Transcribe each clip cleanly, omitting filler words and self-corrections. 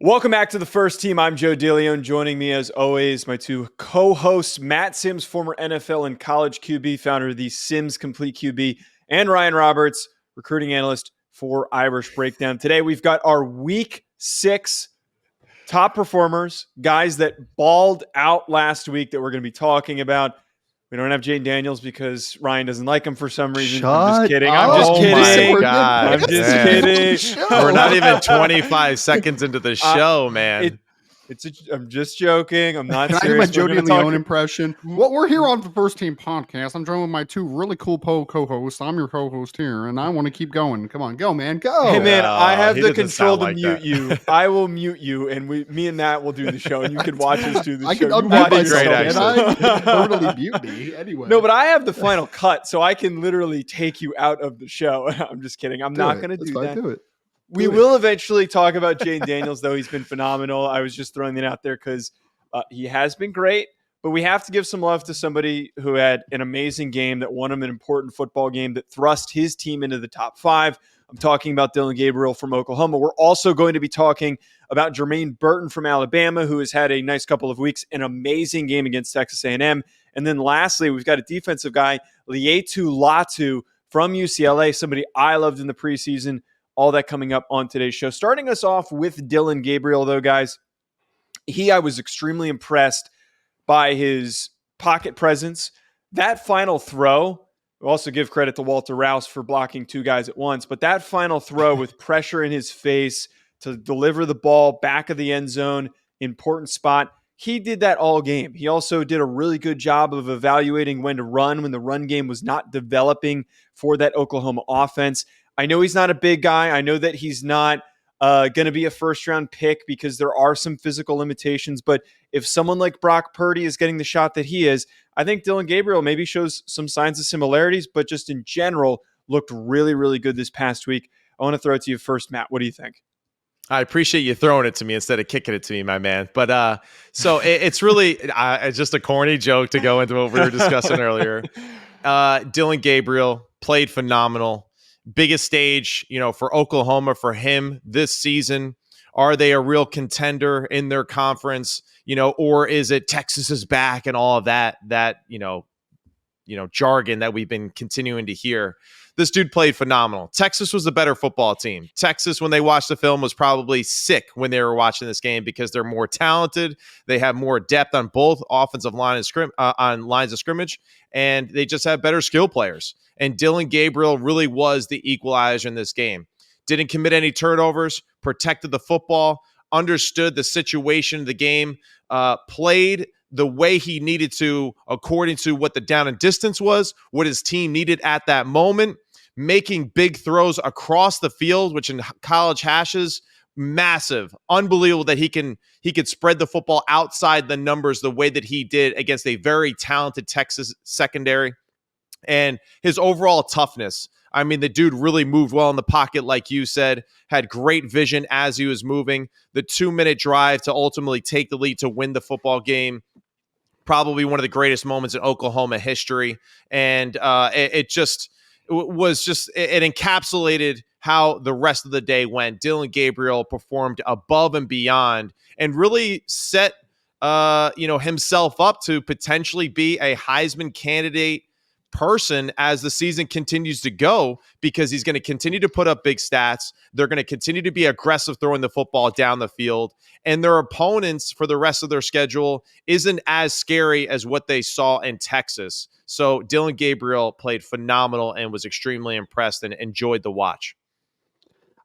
Welcome back to the First Team. I'm Joe DeLeone. Joining me, as always, my two co-hosts, Matt Sims, former NFL and college QB, founder of the Sims Complete QB, and Ryan Roberts, recruiting analyst for Irish Breakdown. Today, we've got our Week 6 top performers, guys that balled out last week that we're going to be talking about. We don't have Jane Daniels because Ryan doesn't like him for some reason. I'm just kidding. I'm just kidding. I'm just kidding. We're not even 25 seconds into the show, man. I'm just joking. I'm not Can serious. I do my Joe DeLeone impression? Well, we're here on the First Team podcast. I'm joined with my two really cool co-hosts. I'm your co-host here, and I want to keep going. Come on, go, man, go. Hey, man, I have he the doesn't control sound to like mute that. you. I will mute you, and me and Matt will do the show, and you can watch us do the I show. can You unmute watch myself, yourself. and I can totally mute me anyway. No, but I have the final cut, so I can literally take you out of the show. I'm just kidding. I'm not going to do that. Do it. We will eventually talk about Jane Daniels, though. He's been phenomenal. I was just throwing that out there because he has been great, but we have to give some love to somebody who had an amazing game that won him an important football game that thrust his team into the top 5. I'm talking about Dillon Gabriel from Oklahoma. We're also going to be talking about Jermaine Burton from Alabama, who has had a nice couple of weeks, an amazing game against Texas A&M. And then lastly, we've got a defensive guy, Laiatu Latu from UCLA, somebody I loved in the preseason. All that coming up on today's show. Starting us off with Dillon Gabriel, though, guys. I was extremely impressed by his pocket presence. That final throw, we'll also give credit to Walter Rouse for blocking 2 guys at once, but that final throw with pressure in his face to deliver the ball back of the end zone, important spot, he did that all game. He also did a really good job of evaluating when to run when the run game was not developing for that Oklahoma offense. I know he's not a big guy. I know that he's not going to be a first-round pick because there are some physical limitations. But if someone like Brock Purdy is getting the shot that he is, I think Dillon Gabriel maybe shows some signs of similarities, but just in general looked really, really good this past week. I want to throw it to you first, Matt. What do you think? I appreciate you throwing it to me instead of kicking it to me, my man. But so it's really it's just a corny joke to go into what we were discussing earlier. Dillon Gabriel played phenomenal. Biggest stage, for Oklahoma for him this season. Are they a real contender in their conference? Or is it Texas is back and all of that jargon that we've been continuing to hear? This dude played phenomenal. Texas was the better football team. Texas, when they watched the film, was probably sick when they were watching this game because they're more talented. They have more depth on both offensive line and on lines of scrimmage, and they just have better skill players. And Dillon Gabriel really was the equalizer in this game. Didn't commit any turnovers, protected the football, understood the situation of the game, played the way he needed to according to what the down and distance was, what his team needed at that moment, making big throws across the field, which in college hashes, massive, unbelievable that he could spread the football outside the numbers the way that he did against a very talented Texas secondary. And his overall toughness. I mean, the dude really moved well in the pocket, like you said, had great vision as he was moving. The 2-minute drive to ultimately take the lead to win the football game, probably one of the greatest moments in Oklahoma history. And it encapsulated how the rest of the day went. Dillon Gabriel performed above and beyond and really set himself up to potentially be a Heisman candidate person as the season continues to go, because he's going to continue to put up big stats. They're going to continue to be aggressive throwing the football down the field, and their opponents for the rest of their schedule isn't as scary as what they saw in Texas. So Dillon Gabriel played phenomenal and was extremely impressed and enjoyed the watch.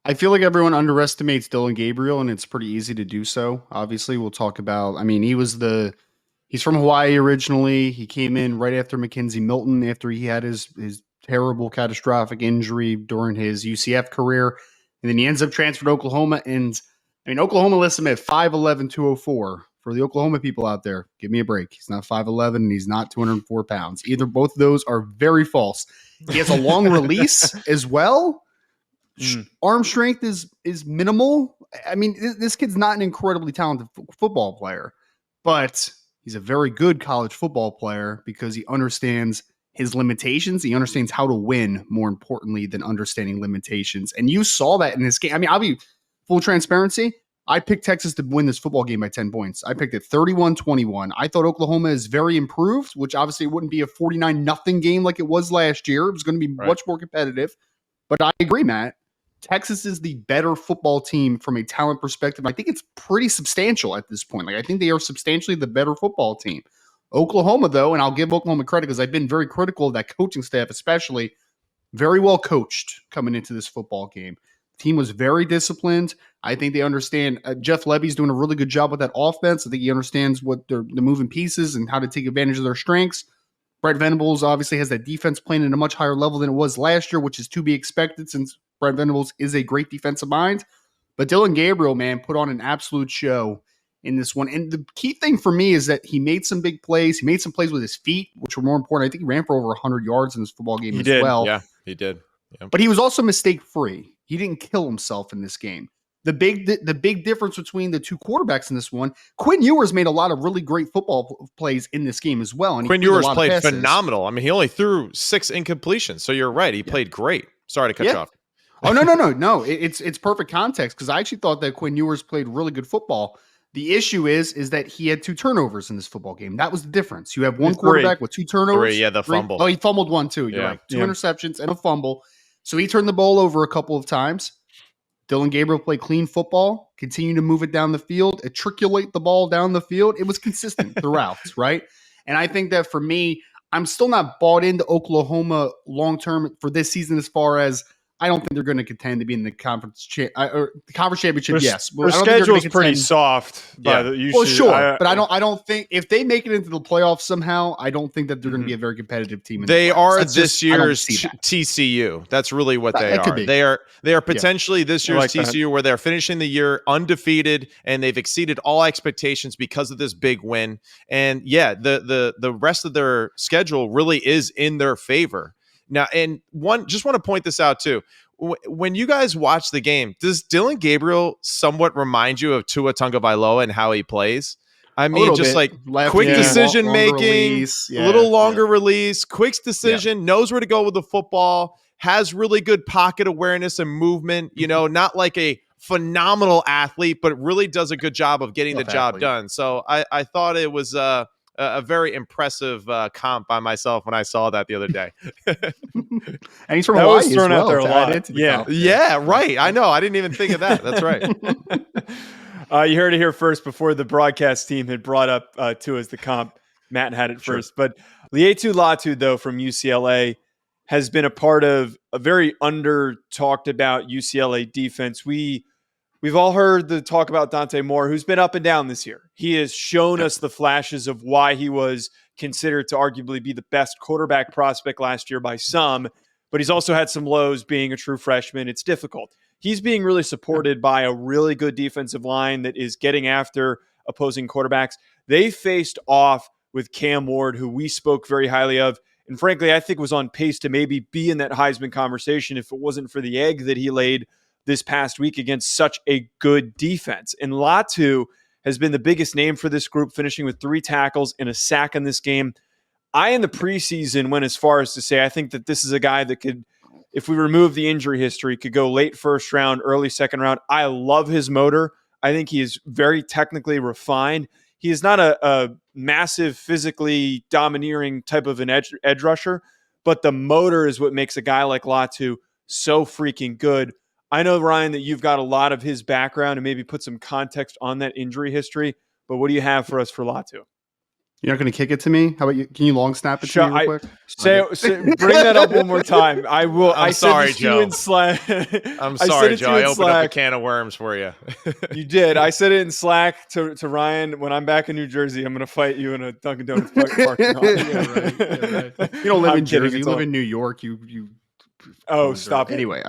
I feel like everyone underestimates Dillon Gabriel, and it's pretty easy to do so. Obviously, we'll talk about, he's from Hawaii originally. He came in right after Mackenzie Milton, after he had his terrible catastrophic injury during his UCF career. And then he ends up transferred to Oklahoma. And Oklahoma lists him at 5'11", 204. For the Oklahoma people out there, give me a break. He's not 5'11", and he's not 204 pounds. Both of those are very false. He has a long release as well. Arm strength is minimal. I mean, this kid's not an incredibly talented football player, but he's a very good college football player because he understands his limitations. He understands how to win, more importantly than understanding limitations. And you saw that in this game. I mean, I'll be full transparency. I picked Texas to win this football game by 10 points. I picked it 31-21. I thought Oklahoma is very improved, which obviously wouldn't be a 49-0 game like it was last year. It was going to be much more competitive. But I agree, Matt. Texas is the better football team from a talent perspective. I think it's pretty substantial at this point. Like, I think they are substantially the better football team. Oklahoma, though, and I'll give Oklahoma credit because I've been very critical of that coaching staff, especially very well coached coming into this football game. The team was very disciplined. I think they understand. Jeff Lebby's doing a really good job with that offense. I think he understands what the moving pieces and how to take advantage of their strengths. Brett Venables obviously has that defense playing at a much higher level than it was last year, which is to be expected since Brett Venables is a great defensive mind. But Dillon Gabriel, man, put on an absolute show in this one. And the key thing for me is that he made some big plays. He made some plays with his feet, which were more important. I think he ran for over 100 yards in this football game well. Yeah, he did. Yeah. But he was also mistake-free. He didn't kill himself in this game. The big difference between the two quarterbacks in this one, Quinn Ewers made a lot of really great football plays in this game as well. And Quinn Ewers played phenomenal. I mean, he only threw 6 incompletions. So you're right. He played great. Sorry to cut you off. Oh, no. It's perfect context because I actually thought that Quinn Ewers played really good football. The issue is that he had 2 turnovers in this football game. That was the difference. You have one quarterback with 2 turnovers. 3, the fumble. Oh, he fumbled one too. You're right. 2 interceptions and a fumble. So he turned the ball over a couple of times. Dillon Gabriel played clean football, continued to move it down the field, matriculate the ball down the field. It was consistent throughout, right? And I think that for me, I'm still not bought into Oklahoma long-term for this season as far as I don't think they're going to contend to be in the conference championship. Yes, their schedule's pretty soft. Well, sure, but I don't think if they make it into the playoffs somehow, I don't think that they're going to be a very competitive team. They are this year's TCU. That's really what they are. They are potentially this year's TCU, where they're finishing the year undefeated and they've exceeded all expectations because of this big win. And the rest of their schedule really is in their favor. Now, and just want to point this out too. When you guys watch the game, does Dillon Gabriel somewhat remind you of Tua Tagovailoa and how he plays? I mean, just like quick decision making, a little longer release, quick decision, knows where to go with the football, has really good pocket awareness and movement. You know, not like a phenomenal athlete, but really does a good job of getting the job done. So I thought it was a very impressive comp by myself when I saw that the other day. And he's from Hawaii as well. Out there a lot. Yeah, right. I know. I didn't even think of that. That's right. You heard it here first before the broadcast team had brought up Tua as the comp. Matt had it first. But Laiatu Latu, though, from UCLA, has been a part of a very under-talked about UCLA defense. We've all heard the talk about Dante Moore, who's been up and down this year. He has shown us the flashes of why he was considered to arguably be the best quarterback prospect last year by some, but he's also had some lows being a true freshman. It's difficult. He's being really supported by a really good defensive line that is getting after opposing quarterbacks. They faced off with Cam Ward, who we spoke very highly of, and frankly, I think was on pace to maybe be in that Heisman conversation if it wasn't for the egg that he laid this past week against such a good defense. And Latu has been the biggest name for this group, finishing with 3 tackles and a sack in this game. I, in the preseason, went as far as to say I think that this is a guy that could, if we remove the injury history, could go late first round, early second round. I love his motor. I think he is very technically refined. He is not a massive, physically domineering type of an edge rusher, but the motor is what makes a guy like Latu so freaking good. I know, Ryan, that you've got a lot of his background and maybe put some context on that injury history, but what do you have for us for Latu? You're not going to kick it to me? How about you? Can you long snap it to me real quick? Bring that up one more time. I will. I'm sorry, Joe. In Slack. I'm sorry, Joe. I opened up a can of worms for you. You did. I said it in Slack to Ryan. When I'm back in New Jersey, I'm going to fight you in a Dunkin' Donuts parking lot. Right. You don't live in Jersey. You live in New York. You. Oh, stop it. Anyway,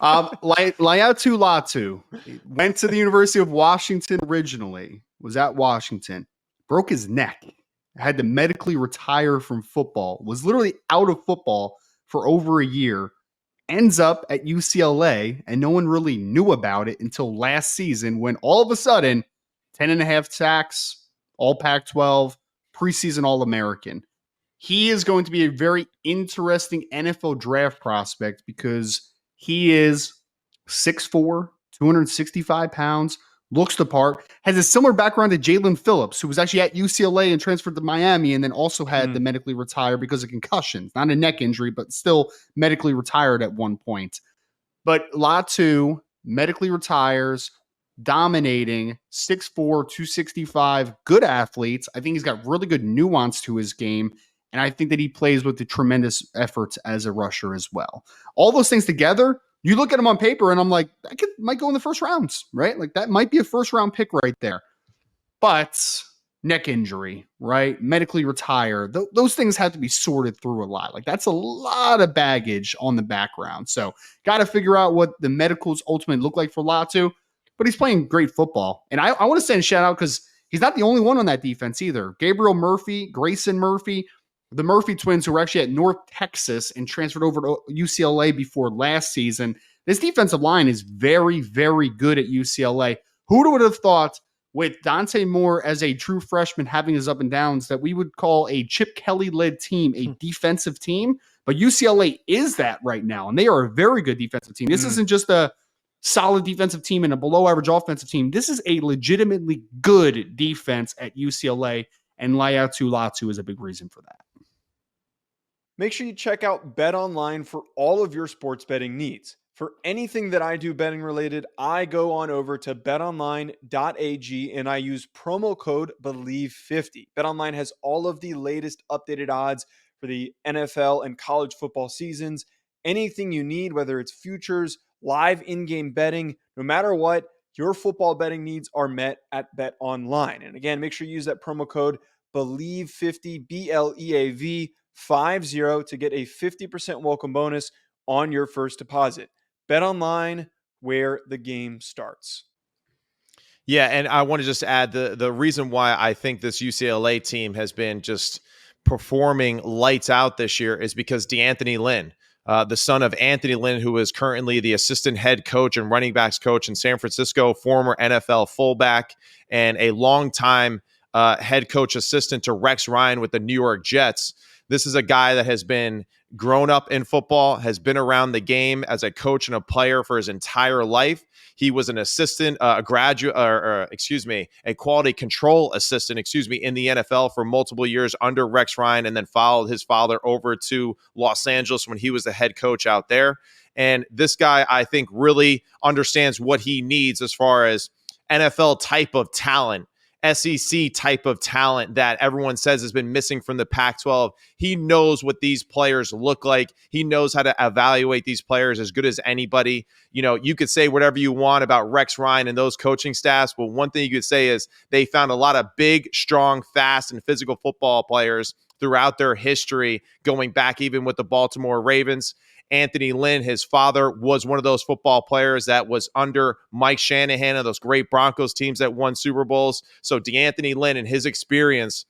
Laiatu Latu went to the University of Washington originally, was at Washington, broke his neck, had to medically retire from football, was literally out of football for over a year, ends up at UCLA, and no one really knew about it until last season when all of a sudden, 10.5 sacks, all Pac-12, preseason All-American. He is going to be a very interesting NFL draft prospect because he is 6'4", 265 pounds, looks the part, has a similar background to Jalen Phillips, who was actually at UCLA and transferred to Miami and then also had to medically retire because of concussions. Not a neck injury, but still medically retired at one point. But Latu medically retires, dominating, 6'4", 265, good athletes. I think he's got really good nuance to his game. And I think that he plays with the tremendous efforts as a rusher as well. All those things together, you look at him on paper and I'm like, might go in the first rounds, right? Like that might be a first round pick right there. But neck injury, right? Medically retire. Those things have to be sorted through a lot. Like that's a lot of baggage on the background. So got to figure out what the medicals ultimately look like for Latu. But he's playing great football. And I want to send a shout out because he's not the only one on that defense either. Gabriel Murphy, Grayson Murphy, the Murphy twins who were actually at North Texas and transferred over to UCLA before last season. This defensive line is very, very good at UCLA. Who would have thought with Dante Moore as a true freshman having his up and downs that we would call a Chip Kelly-led team a defensive team? But UCLA is that right now, and they are a very good defensive team. This isn't just a solid defensive team and a below-average offensive team. This is a legitimately good defense at UCLA, and Laiatu Latu is a big reason for that. Make sure you check out BetOnline for all of your sports betting needs. For anything that I do betting related, I go on over to betonline.ag and I use promo code BELIEVE50. BetOnline has all of the latest updated odds for the NFL and college football seasons. Anything you need, whether it's futures, live in-game betting, no matter what, your football betting needs are met at BetOnline. And again, make sure you use that promo code BELIEVE50, BLEAV50 to get a 50% welcome bonus on your first deposit. BetOnline, where the game starts. Yeah, and I want to just add the reason why I think this UCLA team has been just performing lights out this year is because DeAnthony Lynn, the son of Anthony Lynn, who is currently the assistant head coach and running backs coach in San Francisco, former NFL fullback, and a longtime head coach assistant to Rex Ryan with the New York Jets. This is a guy that has been grown up in football, has been around the game as a coach and a player for his entire life. He was an assistant, a quality control assistant, in the NFL for multiple years under Rex Ryan, and then followed his father over to Los Angeles when he was the head coach out there. And this guy, I think, really understands what he needs as far as NFL type of talent, SEC type of talent that everyone says has been missing from the Pac-12. He knows what these players look like. He knows how to evaluate these players as good as anybody. You know, you could say whatever you want about Rex Ryan and those coaching staffs, but one thing you could say is they found a lot of big, strong, fast, and physical football players throughout their history, going back even with the Baltimore Ravens. Anthony Lynn, his father, was one of those football players that was under Mike Shanahan of those great Broncos teams that won Super Bowls. So DeAnthony Lynn and his experience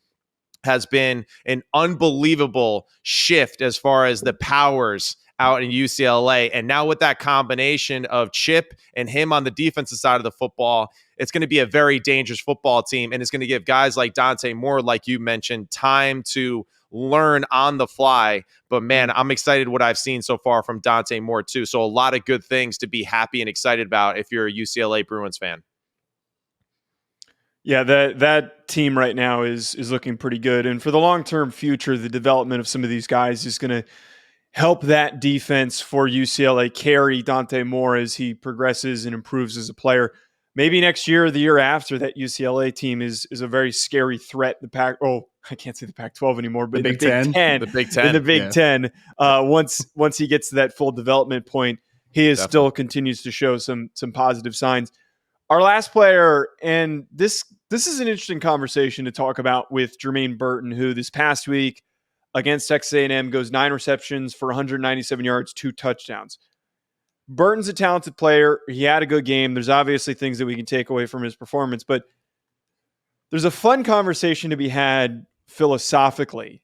has been an unbelievable shift as far as the powers out in UCLA. And now with that combination of Chip and him on the defensive side of the football, it's going to be a very dangerous football team. And it's going to give guys like Dante Moore, like you mentioned, time to learn on the fly. But man, I'm excited what I've seen so far from Dante Moore too. So a lot of good things to be happy and excited about if you're a UCLA Bruins fan. Yeah, that team right now is looking pretty good. And for the long-term future, the development of some of these guys is going to help that defense for UCLA carry Dante Moore as he progresses and improves as a player. Maybe next year or the year after, that UCLA team is a very scary threat. I can't say the Pac-12 anymore, but the Big Ten. The Big Ten. In the Big Ten. Once he gets to that full development point, he still continues to show some positive signs. Our last player, and this is an interesting conversation to talk about with Jermaine Burton, who this past week against Texas A&M goes 9 receptions for 197 yards, 2 touchdowns. Burton's a talented player. He had a good game. There's obviously things that we can take away from his performance, but there's a fun conversation to be had philosophically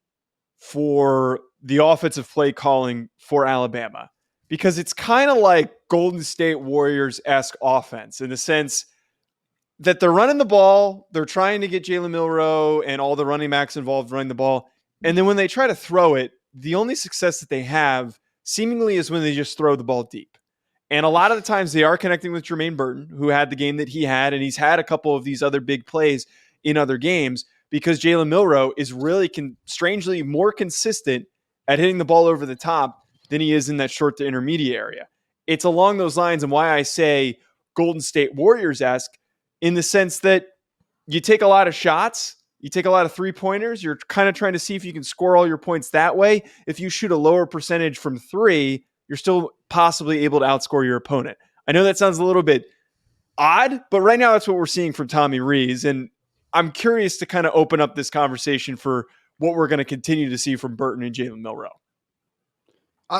for the offensive play calling for Alabama, because it's kind of like Golden State Warriors-esque offense in the sense that they're running the ball, they're trying to get Jalen Milroe and all the running backs involved running the ball, and then when they try to throw it, the only success that they have seemingly is when they just throw the ball deep. And a lot of the times they are connecting with Jermaine Burton, who had the game that he had, and he's had a couple of these other big plays in other games because Jalen Milroe is really strangely more consistent at hitting the ball over the top than he is in that short to intermediate area. It's along those lines and why I say Golden State Warriors-esque in the sense that you take a lot of shots, you take a lot of three-pointers, you're kind of trying to see if you can score all your points that way. If you shoot a lower percentage from three, you're still possibly able to outscore your opponent. I know that sounds a little bit odd, but right now that's what we're seeing from Tommy Rees. And I'm curious to kind of open up this conversation for what we're going to continue to see from Burton and Jalen Milroe.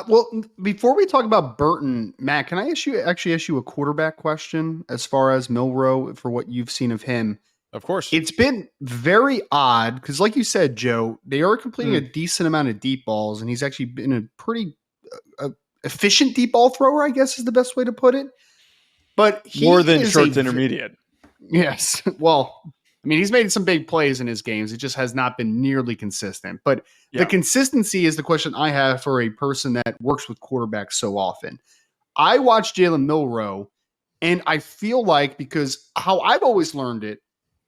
Well, before we talk about Burton, Matt, can I ask you a quarterback question as far as Milroe for what you've seen of him? Of course. It's been very odd because, like you said, Joe, they are completing a decent amount of deep balls, and he's actually been a pretty efficient deep ball thrower, I guess is the best way to put it. But more than short to intermediate. Yes. Well, I mean, he's made some big plays in his games. It just has not been nearly consistent. But the consistency is the question I have for a person that works with quarterbacks so often. I watch Jalen Milroe, and I feel like, because how I've always learned it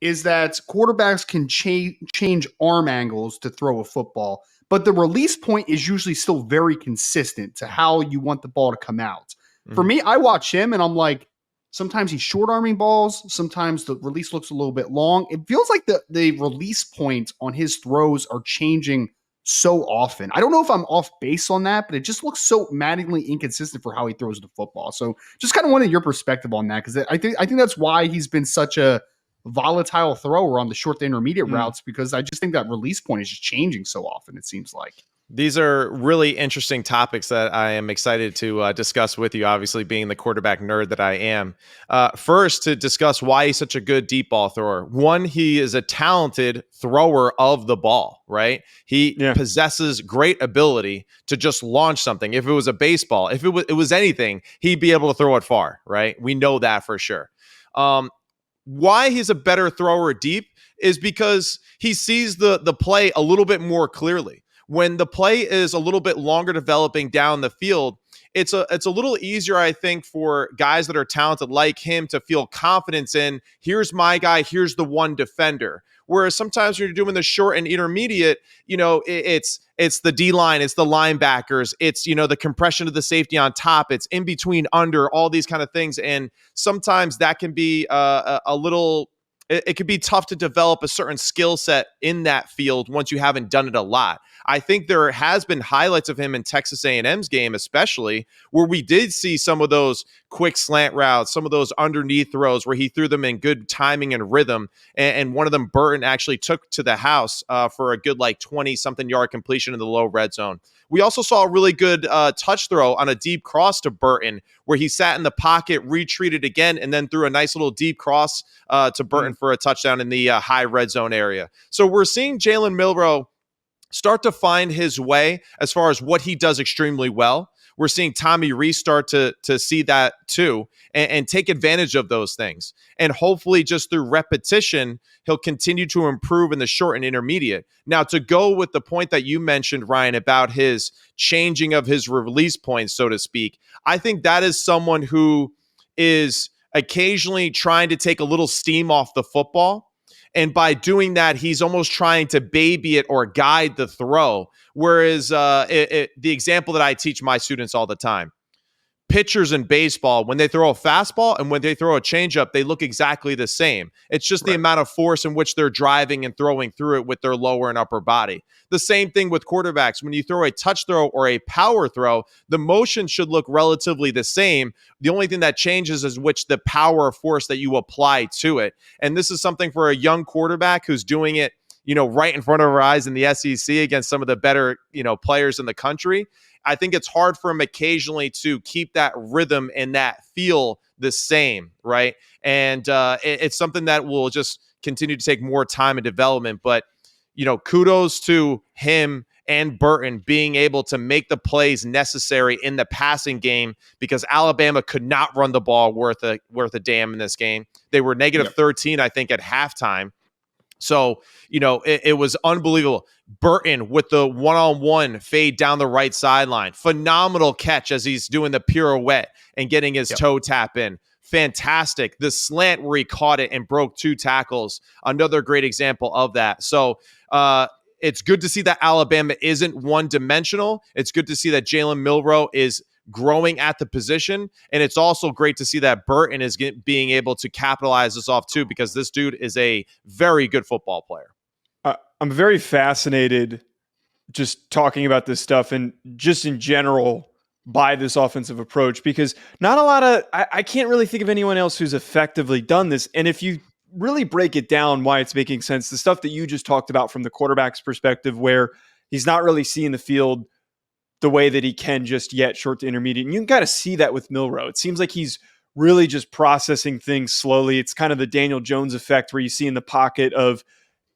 is that quarterbacks can change arm angles to throw a football, but the release point is usually still very consistent to how you want the ball to come out. Mm-hmm. For me, I watch him, and I'm like, sometimes he's short arming balls. Sometimes the release looks a little bit long. It feels like the release point on his throws are changing so often. I don't know if I'm off base on that, but it just looks so maddeningly inconsistent for how he throws the football. So just kind of wanted your perspective on that, because I think that's why he's been such a volatile thrower on the short to intermediate routes, because I just think that release point is just changing so often, it seems like. These are really interesting topics that I am excited to discuss with you, obviously being the quarterback nerd that I am. First, to discuss why he's such a good deep ball thrower. One, he is a talented thrower of the ball, right? He possesses great ability to just launch something. If it was a baseball, if it was anything, he'd be able to throw it far, right? We know that for sure. Why he's a better thrower deep is because he sees the play a little bit more clearly. When the play is a little bit longer developing down the field, it's a little easier, I think, for guys that are talented like him to feel confidence in, here's my guy, here's the one defender. Whereas sometimes when you're doing the short and intermediate, it's the D-line, it's the linebackers, it's, the compression of the safety on top, it's in between, under, all these kind of things. And sometimes that can be a little... It could be tough to develop a certain skill set in that field once you haven't done it a lot. I think there has been highlights of him in Texas A&M's game, especially, where we did see some of those quick slant routes, some of those underneath throws where he threw them in good timing and rhythm. And one of them, Burton, actually took to the house for a good 20-something yard completion in the low red zone. We also saw a really good touch throw on a deep cross to Burton, where he sat in the pocket, retreated again, and then threw a nice little deep cross to Burton for a touchdown in the high red zone area. So we're seeing Jalen Milroe start to find his way as far as what he does extremely well. We're seeing Tommy Rees start to see that too, and take advantage of those things. And hopefully just through repetition, he'll continue to improve in the short and intermediate. Now, to go with the point that you mentioned, Ryan, about his changing of his release points, so to speak, I think that is someone who is occasionally trying to take a little steam off the football. And by doing that, he's almost trying to baby it or guide the throw. Whereas the example that I teach my students all the time, pitchers in baseball, when they throw a fastball and when they throw a changeup, they look exactly the same. It's just the amount of force in which they're driving and throwing through it with their lower and upper body. The same thing with quarterbacks. When you throw a touch throw or a power throw, the motion should look relatively the same. The only thing that changes is which the power or force that you apply to it. And this is something for a young quarterback who's doing it, right in front of our eyes in the SEC against some of the better, players in the country. I think it's hard for him occasionally to keep that rhythm and that feel the same, right? And it's something that will just continue to take more time and development. But, kudos to him and Burton being able to make the plays necessary in the passing game, because Alabama could not run the ball worth a damn in this game. They were negative 13, I think, at halftime. So, it was unbelievable. Burton with the one-on-one fade down the right sideline. Phenomenal catch as he's doing the pirouette and getting his toe tap in. Fantastic. The slant where he caught it and broke 2 tackles. Another great example of that. So, it's good to see that Alabama isn't one-dimensional. It's good to see that Jalen Milroe is growing at the position. And it's also great to see that Burton is being able to capitalize this off too, because this dude is a very good football player. I'm very fascinated just talking about this stuff and just in general by this offensive approach, because not a lot of, I can't really think of anyone else who's effectively done this. And if you really break it down, why it's making sense, the stuff that you just talked about from the quarterback's perspective, where he's not really seeing the field the way that he can just yet, short to intermediate. And you can kind of see that with Milroe. It seems like he's really just processing things slowly. It's kind of the Daniel Jones effect where you see in the pocket of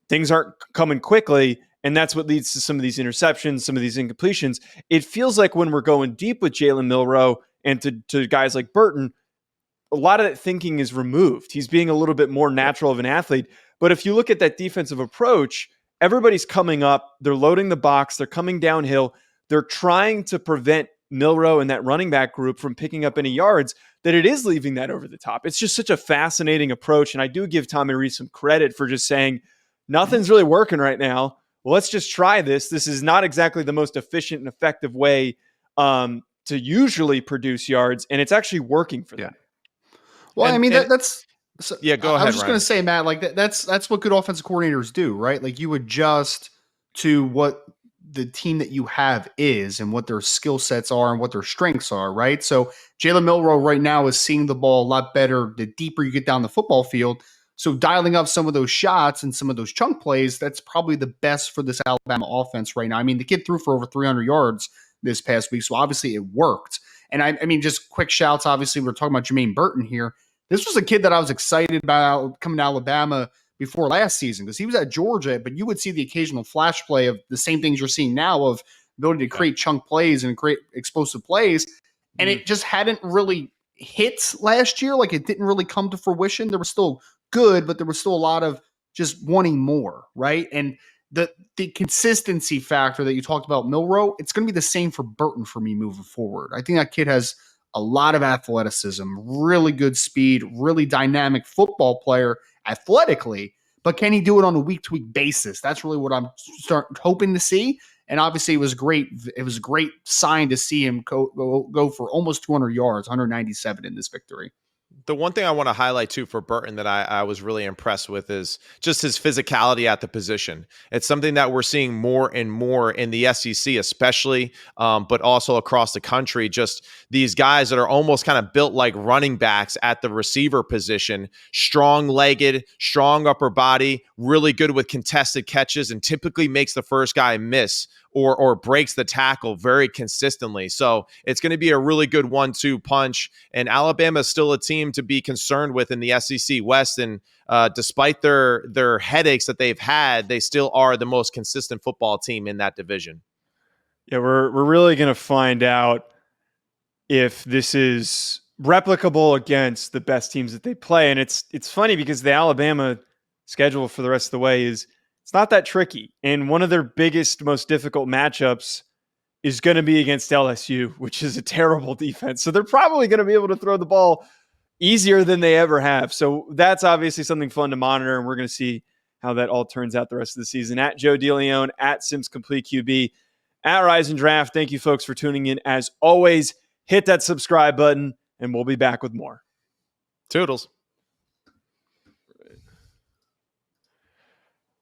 things aren't coming quickly. And that's what leads to some of these interceptions, some of these incompletions. It feels like when we're going deep with Jalen Milroe and to guys like Burton, a lot of that thinking is removed. He's being a little bit more natural of an athlete. But if you look at that defensive approach, everybody's coming up, they're loading the box, they're coming downhill. They're trying to prevent Milroe and that running back group from picking up any yards, that it is leaving that over the top. It's just such a fascinating approach. And I do give Tommy Rees some credit for just saying, nothing's really working right now. Well, let's just try this. This is not exactly the most efficient and effective way to usually produce yards. And it's actually working for them. Well, that's... So, go ahead. I was just going to say, Matt, like that's what good offensive coordinators do, right? Like you adjust to what the team that you have is and what their skill sets are and what their strengths are, right? So Jalen Milroe right now is seeing the ball a lot better the deeper you get down the football field. So dialing up some of those shots and some of those chunk plays, that's probably the best for this Alabama offense right now. I mean, the kid threw for over 300 yards this past week, so obviously it worked. And I mean, just quick shouts, obviously we're talking about Jermaine Burton here. This was a kid that I was excited about coming to Alabama before last season because he was at Georgia, but you would see the occasional flash play of the same things you're seeing now of ability to create chunk plays and create explosive plays. And it just hadn't really hit last year. Like it didn't really come to fruition. There was still good, but there was still a lot of just wanting more, right? And the consistency factor that you talked about, Milroe, it's going to be the same for Burton for me moving forward. I think that kid has a lot of athleticism, really good speed, really dynamic football player athletically, but can he do it on a week-to-week basis? That's really what I'm hoping to see. And obviously it was great. It was a great sign to see him go for almost 200 yards, 197 in this victory. The one thing I want to highlight too for Burton that I was really impressed with is just his physicality at the position. It's something that we're seeing more and more in the SEC, especially, but also across the country. Just these guys that are almost kind of built like running backs at the receiver position, strong-legged, strong upper body, really good with contested catches, and typically makes the first guy miss or breaks the tackle very consistently. So it's going to be a really good 1-2 punch. And Alabama is still a team to be concerned with in the SEC West. And despite their headaches that they've had, they still are the most consistent football team in that division. Yeah, we're really going to find out if this is replicable against the best teams that they play. And it's funny because the Alabama schedule for the rest of the way is it's not that tricky. And one of their biggest, most difficult matchups is going to be against LSU, which is a terrible defense. So they're probably going to be able to throw the ball easier than they ever have. So that's obviously something fun to monitor. And we're going to see how that all turns out the rest of the season. At Joe DeLeone, at Sims Complete QB, at Rise and Draft. Thank you folks for tuning in. As always, hit that subscribe button and we'll be back with more. Toodles.